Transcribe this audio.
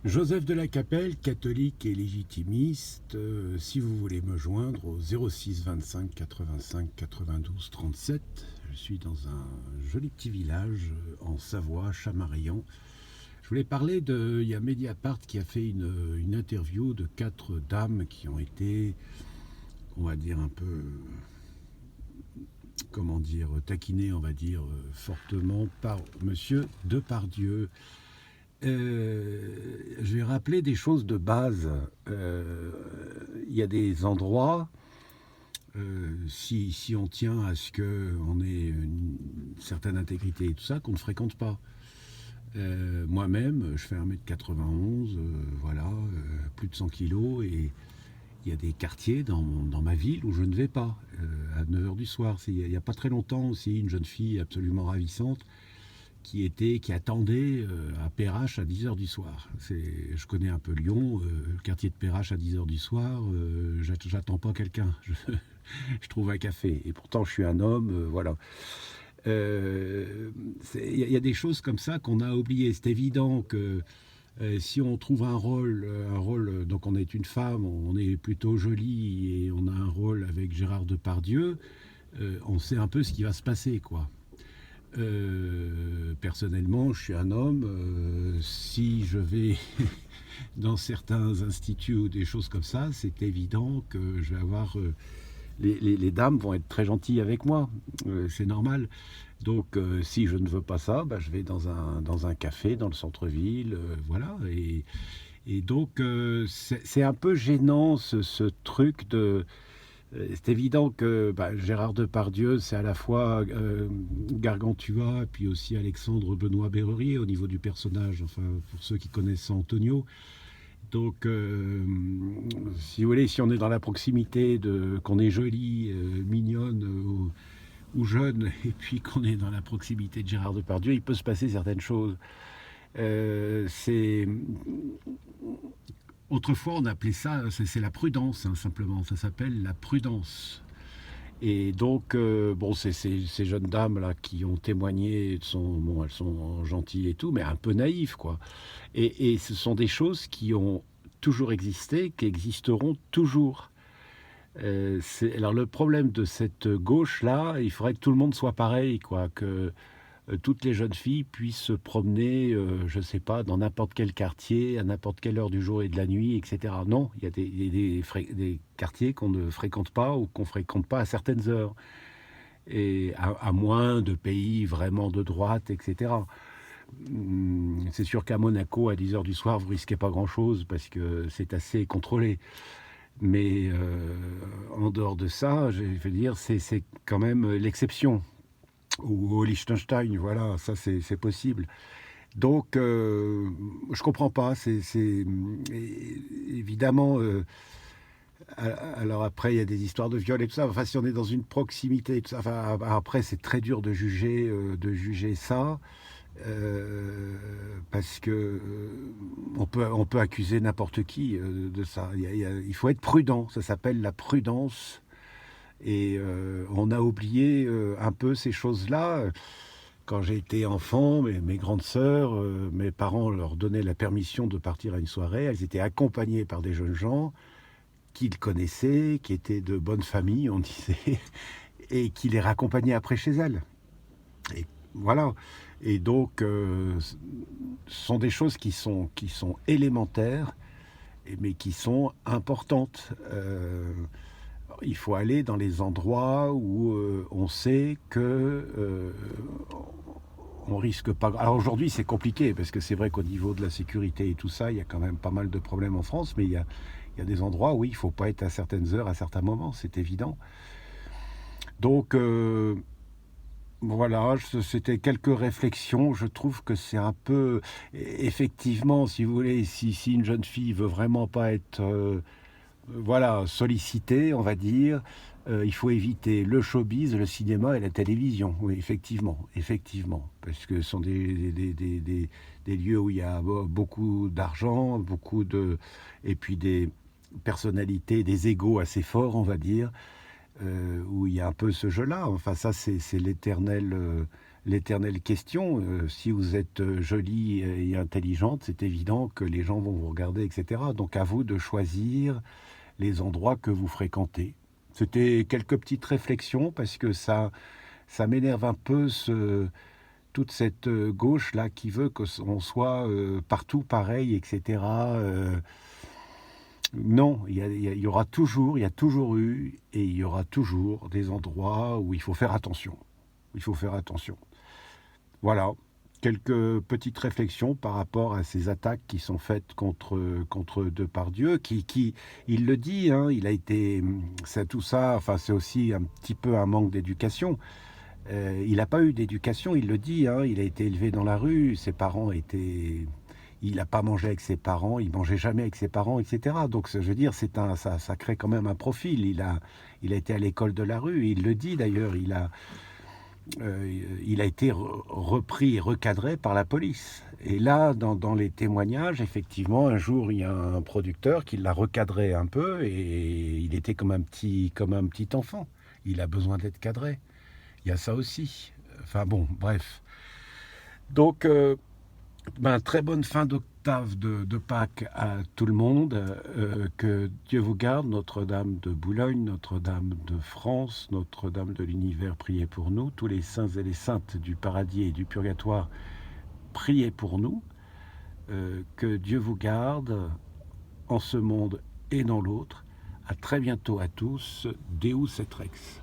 Joseph de la Capelle, catholique et légitimiste, si vous voulez me joindre au 06 25 85 92 37, je suis dans un joli petit village en Savoie, Chamarillon. Je voulais parler de... Il y a Mediapart qui a fait une interview de 4 dames qui ont été, on va dire un peu, comment dire, taquinées, on va dire, fortement par Monsieur Depardieu. Je vais rappeler des choses de base. Il y a des endroits, si on tient à ce qu'on ait une certaine intégrité et tout ça, qu'on ne fréquente pas. Moi-même, je fais 1m91, voilà, plus de 100 kilos, et il y a des quartiers dans ma ville où je ne vais pas, à 9 heures du soir. Il n'y a pas très longtemps aussi, une jeune fille absolument ravissante qui attendait à Perrache à 10 heures du soir. Je connais un peu Lyon, le quartier de Perrache à 10 heures du soir, j'attends pas quelqu'un, je trouve un café. Et pourtant, je suis un homme, voilà. Y a des choses comme ça qu'on a oubliées. C'est évident que si on trouve un rôle, donc on est une femme, on est plutôt jolie et on a un rôle avec Gérard Depardieu, on sait un peu ce qui va se passer, quoi. Personnellement, je suis un homme. Si je vais dans certains instituts ou des choses comme ça, c'est évident que je vais avoir... les dames vont être très gentilles avec moi. C'est normal. Donc, si je ne veux pas ça, bah, je vais dans un café, dans le centre-ville. Voilà. Et donc, c'est un peu gênant ce truc de... C'est évident que Gérard Depardieu, c'est à la fois Gargantua, puis aussi Alexandre Benoît Berrurier au niveau du personnage, enfin, pour ceux qui connaissent Antonio. Donc, si vous voulez, si on est dans la proximité, qu'on est jolie, mignonne ou jeune, et puis qu'on est dans la proximité de Gérard Depardieu, il peut se passer certaines choses. C'est Autrefois, on appelait ça, c'est la prudence, hein, simplement. Ça s'appelle la prudence. Et donc, bon, c'est ces jeunes dames là qui ont témoigné, elles sont gentilles et tout, mais un peu naïves, quoi. Et ce sont des choses qui ont toujours existé, qui existeront toujours. Alors le problème de cette gauche là, il faudrait que tout le monde soit pareil, quoi, que toutes les jeunes filles puissent se promener, je ne sais pas, dans n'importe quel quartier, à n'importe quelle heure du jour et de la nuit, etc. Non, il y a des quartiers qu'on ne fréquente pas ou qu'on ne fréquente pas à certaines heures, et à moins de pays vraiment de droite, etc. C'est sûr qu'à Monaco, à 10 heures du soir, vous risquez pas grand-chose parce que c'est assez contrôlé. Mais en dehors de ça, je veux dire, c'est quand même l'exception. Ou au Liechtenstein, voilà, ça c'est possible. Donc, je comprends pas. Évidemment. Alors après, il y a des histoires de viol et tout ça. Enfin, si on est dans une proximité, et tout ça, enfin, après, c'est très dur de juger ça. Parce que on peut accuser n'importe qui de ça. Il faut être prudent. Ça s'appelle la prudence. Et on a oublié un peu ces choses-là. Quand j'ai été enfant, mes grandes sœurs, mes parents leur donnaient la permission de partir à une soirée. Elles étaient accompagnées par des jeunes gens qu'ils connaissaient, qui étaient de bonne famille, on disait, et qui les raccompagnaient après chez elles. Et voilà. Et donc, ce sont des choses qui sont élémentaires, mais qui sont importantes. Il faut aller dans les endroits où on sait que on risque pas. Alors aujourd'hui, c'est compliqué parce que c'est vrai qu'au niveau de la sécurité et tout ça, il y a quand même pas mal de problèmes en France, mais il y a des endroits où il ne faut pas être à certaines heures, à certains moments, c'est évident. Donc voilà, c'était quelques réflexions. Je trouve que c'est un peu, effectivement, si vous voulez, si une jeune fille veut vraiment pas être voilà, sollicitée, on va dire, il faut éviter le showbiz, le cinéma et la télévision. Oui, effectivement, parce que ce sont des lieux où il y a beaucoup d'argent, et puis des personnalités, des égos assez forts, on va dire, où il y a un peu ce jeu-là. Enfin, ça, c'est l'éternel l'éternelle question. Si vous êtes jolie et intelligente, c'est évident que les gens vont vous regarder, etc. Donc à vous de choisir les endroits que vous fréquentez. C'était quelques petites réflexions parce que ça m'énerve un peu toute cette gauche là qui veut qu'on soit partout pareil, etc. Non, il y aura toujours, il y a toujours eu et il y aura toujours des endroits où il faut faire attention. Il faut faire attention. Voilà, quelques petites réflexions par rapport à ces attaques qui sont faites contre Depardieu, il le dit, hein, il a été, c'est tout ça, enfin c'est aussi un petit peu un manque d'éducation. Il n'a pas eu d'éducation, il le dit, hein, il a été élevé dans la rue, ses parents étaient... Il n'a pas mangé avec ses parents, il mangeait jamais avec ses parents, etc. Donc, je veux dire, ça crée quand même un profil. Il a été à l'école de la rue, il le dit d'ailleurs, il a été repris et recadré par la police. Et là, dans les témoignages, effectivement, un jour, il y a un producteur qui l'a recadré un peu et il était comme un petit enfant. Il a besoin d'être cadré. Il y a ça aussi. Enfin bon, bref. Donc, très bonne fin d'octave de Pâques à tout le monde. Que Dieu vous garde, Notre-Dame de Boulogne, Notre-Dame de France, Notre-Dame de l'Univers, priez pour nous. Tous les saints et les saintes du paradis et du purgatoire, priez pour nous. Que Dieu vous garde en ce monde et dans l'autre. À très bientôt à tous. Deus et Rex.